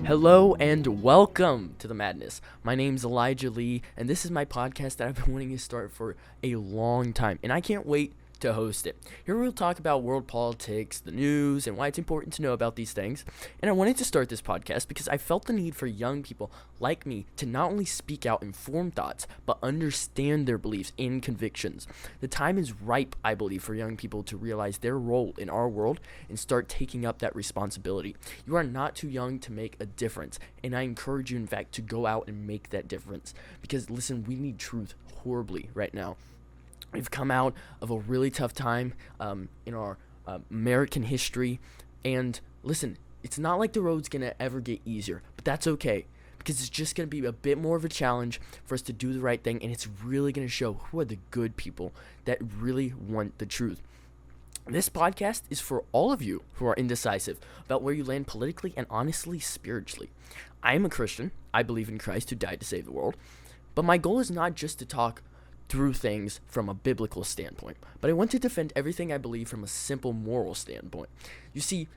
Hello and welcome to the madness. My name's Elijah Lee, and this is my podcast that I've been wanting to start for a long time, and I can't wait to host it. Here we'll talk about world politics, the news, and why it's important to know about these things. And I wanted to start this podcast because I felt the need for young people like me to not only speak out informed thoughts, but understand their beliefs and convictions. The time is ripe, I believe, for young people to realize their role in our world and start taking up that responsibility. You are not too young to make a difference, and I encourage you, in fact, to go out and make that difference. Because, listen, we need truth horribly right now. We've come out of a really tough time in our American history, and listen, it's not like the road's going to ever get easier, but that's okay, because it's just going to be a bit more of a challenge for us to do the right thing, and it's really going to show who are the good people that really want the truth. This podcast is for all of you who are indecisive about where you land politically and honestly spiritually. I am a Christian. I believe in Christ who died to save the world, but my goal is not just to talk through things from a biblical standpoint, but I want to defend everything I believe from a simple moral standpoint. You see,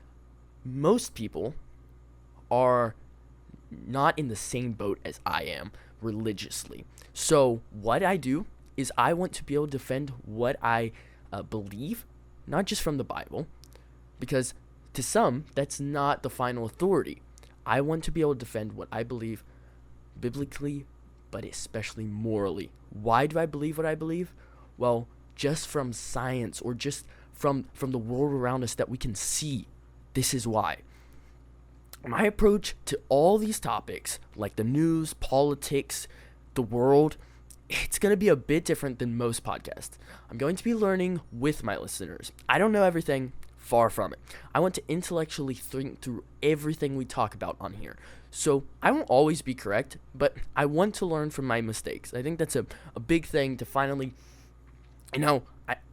most people are not in the same boat as I am religiously. So what I do is I want to be able to defend what I believe, not just from the Bible, because to some, that's not the final authority. I want to be able to defend what I believe biblically, but especially morally. Why do I believe what I believe? Well, just from science or just from the world around us that we can see, this is why. My approach to all these topics, like the news, politics, the world, it's going to be a bit different than most podcasts. I'm going to be learning with my listeners. I don't know everything, far from it. I want to intellectually think through everything we talk about on here. So I won't always be correct, but I want to learn from my mistakes. I think that's a big thing to finally,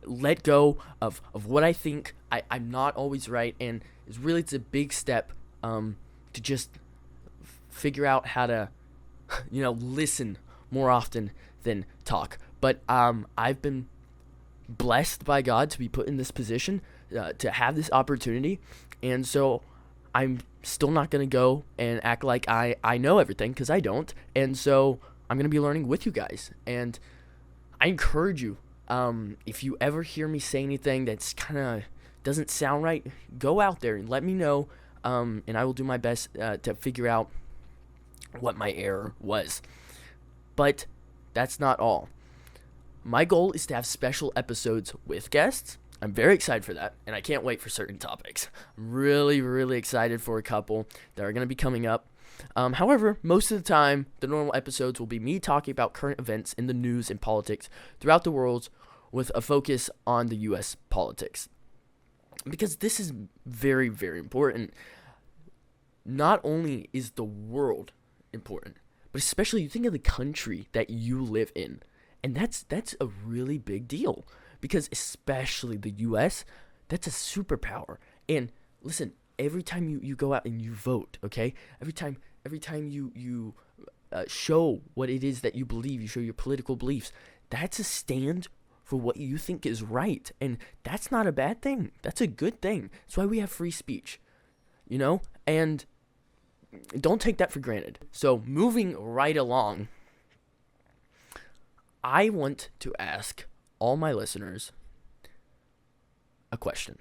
let go of what I think I'm not always right, and it's a big step to just figure out how to, listen more often than talk. But I've been blessed by God to be put in this position, to have this opportunity, and so I'm still not going to go and act like I know everything, because I don't. And so I'm going to be learning with you guys. And I encourage you, if you ever hear me say anything that's kind of doesn't sound right, go out there and let me know. And I will do my best to figure out what my error was. But that's not all. My goal is to have special episodes with guests. I'm very excited for that, and I can't wait for certain topics. I'm really, really excited for a couple that are going to be coming up. However, most of the time, the normal episodes will be me talking about current events in the news and politics throughout the world, with a focus on the U.S. politics. Because this is very, very important. Not only is the world important, but especially you think of the country that you live in. And that's a really big deal. Because especially the U.S., that's a superpower. And listen, every time you go out and you vote, okay? Every time you show what it is that you believe, you show your political beliefs, that's a stand for what you think is right. And that's not a bad thing. That's a good thing. That's why we have free speech, And don't take that for granted. So moving right along, I want to ask all my listeners a question.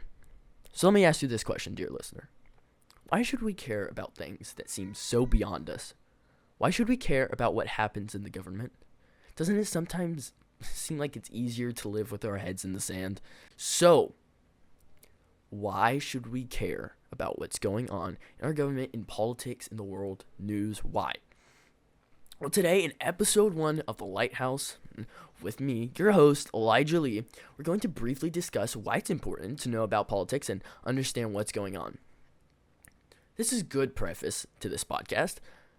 So let me ask you this question, dear listener. Why should we care about things that seem so beyond us? Why should we care about what happens in the government? Doesn't it sometimes seem like it's easier to live with our heads in the sand? So, why should we care about what's going on in our government, in politics, in the world, news? Why? Well, today in episode 1 of the Lighthouse, with me, your host, Elijah Lee, we're going to briefly discuss why it's important to know about politics and understand what's going on. This is good preface to this podcast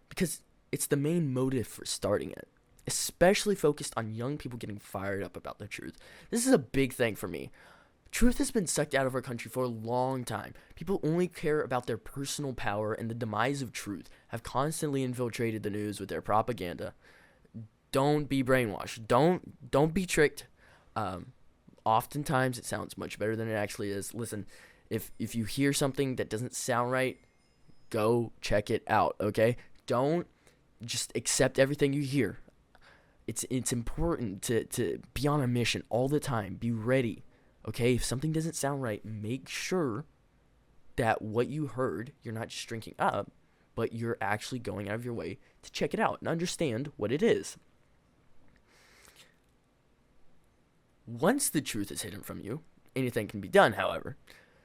because it's the main motive for starting it, especially focused on young people getting fired up about the truth. This is a big thing for me. Truth has been sucked out of our country for a long time. People only care about their personal power, and the demise of truth have constantly infiltrated the news with their propaganda. Don't be brainwashed. Don't be tricked. Oftentimes, it sounds much better than it actually is. Listen, if you hear something that doesn't sound right, Go check it out, okay? Don't just accept everything you hear. It's important to be on a mission all the time. Be ready, okay? If something doesn't sound right, make sure that what you heard, you're not just drinking up, but you're actually going out of your way to check it out and understand what it is. Once the truth is hidden from you, anything can be done, however.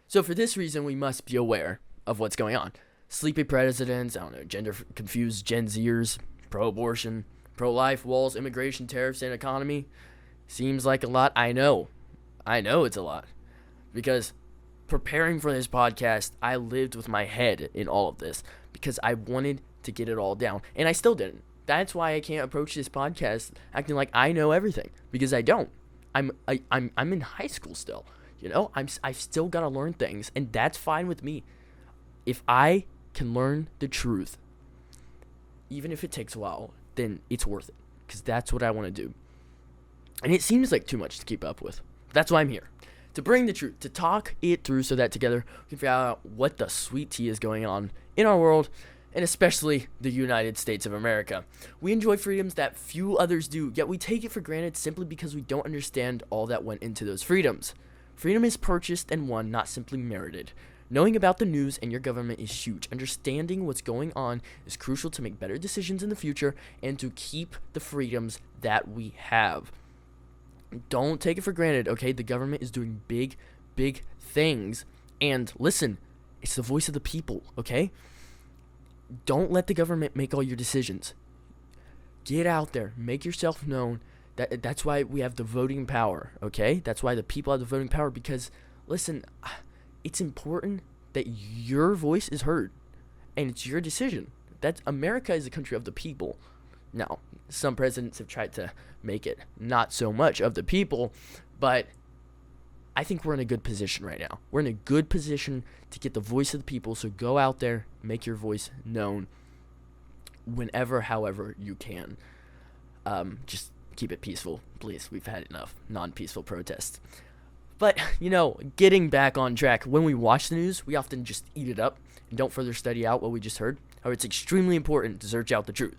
So for this reason, we must be aware of what's going on. Sleepy presidents, gender-confused Gen Zers, pro-abortion, pro-life, walls, immigration, tariffs, and economy. Seems like a lot. I know it's a lot. Because preparing for this podcast, I lived with my head in all of this because I wanted to get it all down, and I still didn't. That's why I can't approach this podcast acting like I know everything, because I don't. I'm in high school still, I've still got to learn things, and that's fine with me. If I can learn the truth, even if it takes a while, then it's worth it, because that's what I want to do. And it seems like too much to keep up with. That's why I'm here. To bring the truth, to talk it through so that together we can figure out what the sweet tea is going on in our world, and especially the United States of America. We enjoy freedoms that few others do, yet we take it for granted simply because we don't understand all that went into those freedoms. Freedom is purchased and won, not simply merited. Knowing about the news and your government is huge. Understanding what's going on is crucial to make better decisions in the future and to keep the freedoms that we have. Don't take it for granted, okay? The government is doing big, big things. And listen, it's the voice of the people, okay? Don't let the government make all your decisions. Get out there. Make yourself known. That's why we have the voting power, okay? That's why the people have the voting power, because, listen, it's important that your voice is heard. And it's your decision. America is a country of the people. Now, some presidents have tried to make it not so much of the people, but I think we're in a good position right now. We're in a good position to get the voice of the people, so go out there, make your voice known whenever, however you can. Just keep it peaceful, please. We've had enough non-peaceful protests. But, getting back on track, when we watch the news, we often just eat it up and don't further study out what we just heard. However, it's extremely important to search out the truth.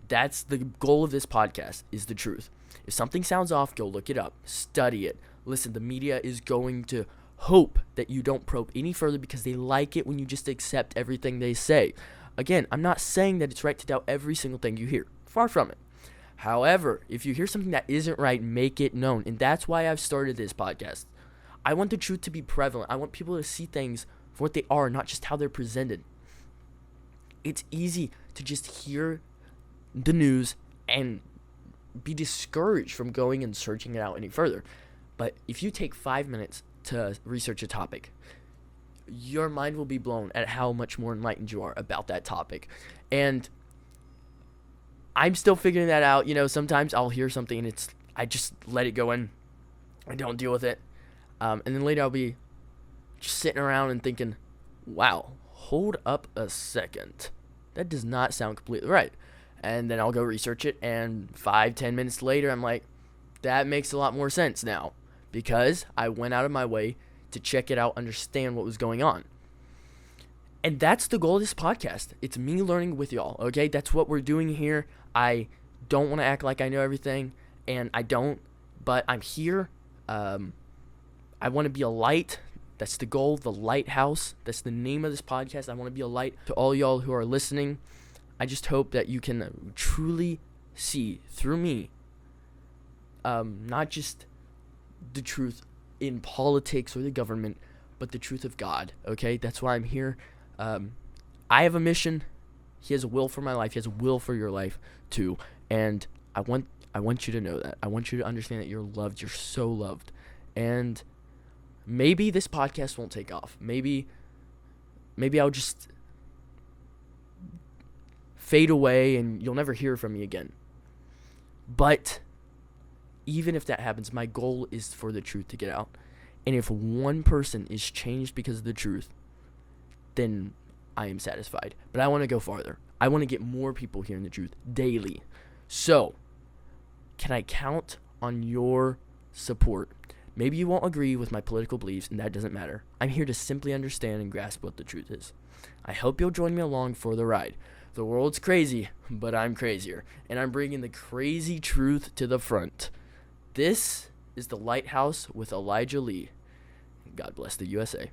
That's the goal of this podcast, is the truth. If something sounds off, go look it up. Study it. Listen, the media is going to hope that you don't probe any further because they like it when you just accept everything they say. Again, I'm not saying that it's right to doubt every single thing you hear. Far from it. However, if you hear something that isn't right, make it known. And that's why I've started this podcast. I want the truth to be prevalent. I want people to see things for what they are, not just how they're presented. It's easy to just hear the news and be discouraged from going and searching it out any further. But if you take 5 minutes to research a topic, your mind will be blown at how much more enlightened you are about that topic. And I'm still figuring that out. Sometimes I'll hear something and I just let it go in. I don't deal with it. And then later I'll be just sitting around and thinking, wow, hold up a second. That does not sound completely right. And then I'll go research it, and 5-10 minutes later, I'm like, that makes a lot more sense now, because I went out of my way to check it out, understand what was going on. And that's the goal of this podcast. It's me learning with y'all, okay? That's what we're doing here. I don't want to act like I know everything, and I don't, but I'm here. I want to be a light. That's the goal, the Lighthouse. That's the name of this podcast. I want to be a light to all y'all who are listening. I just hope that you can truly see through me, not just the truth in politics or the government, but the truth of God, okay? That's why I'm here. I have a mission. He has a will for my life. He has a will for your life too. And I want you to know that. I want you to understand that you're loved. You're so loved. And maybe this podcast won't take off. Maybe I'll just fade away and you'll never hear from me again. But even if that happens, my goal is for the truth to get out. And if one person is changed because of the truth, then I am satisfied. But I want to go farther. I want to get more people hearing the truth daily. So, can I count on your support? Maybe you won't agree with my political beliefs, and that doesn't matter. I'm here to simply understand and grasp what the truth is. I hope you'll join me along for the ride. The world's crazy, but I'm crazier, and I'm bringing the crazy truth to the front. This is the Lighthouse with Elijah Lee. God bless the USA.